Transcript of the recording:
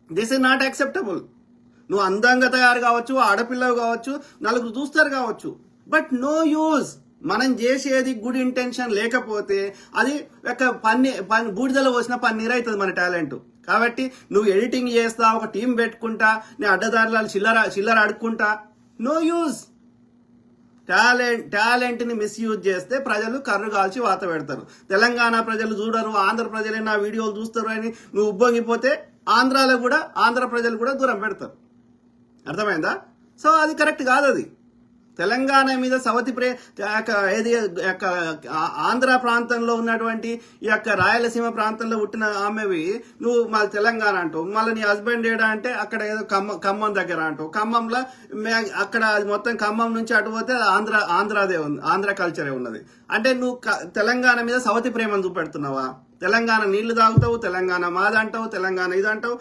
This is not acceptable. నువ్వు అందంగా తయారు కావచ్చు, ఆడపిల్లవు కావచ్చు, నలుగురు చూస్తారు కావచ్చు, బట్ నో యూజ్. మనం చేసేది గుడ్ ఇంటెన్షన్ లేకపోతే అది ఒక బూడిదలో పోసిన పన్నీర్ అవుతుంది మన టాలెంట్. కాబట్టి నువ్వు ఎడిటింగ్ చేస్తా, ఒక టీం పెట్టుకుంటా, నీ అడ్డదారులు చిల్లర అడుక్కుంటా, నో యూజ్. టాలెంట్ని మిస్యూజ్ చేస్తే ప్రజలు కర్రు కాల్చి వాత పెడతారు. తెలంగాణ ప్రజలు చూడరు, ఆంధ్ర ప్రజలే నా వీడియోలు చూస్తారు అని నువ్వు ఉబ్బొంగిపోతే ఆంధ్ర ప్రజలు కూడా దూరం పెడతారు. అర్థమైందా? సో అది కరెక్ట్ కాదు. అది తెలంగాణ మీద సవతి ఆంధ్ర ప్రాంతంలో ఉన్నటువంటి ఈ యొక్క రాయలసీమ ప్రాంతంలో పుట్టిన ఆమెవి నువ్వు మా తెలంగాణ అంటావు, మళ్ళీ నీ హస్బెండ్ ఏడా అంటే అక్కడ ఏదో ఖమ్మం దగ్గర అంటావు. ఖమ్మంలో అక్కడ మొత్తం ఖమ్మం నుంచి అటు పోతే ఆంధ్రాదే ఉంది, ఆంధ్ర కల్చరే ఉన్నది. అంటే నువ్వు తెలంగాణ మీద సవతి ప్రేమను చూపెడుతున్నావా? తెలంగాణ నీళ్లు తాగుతావు, తెలంగాణ మాదంటావు, తెలంగాణ ఇదంటావు,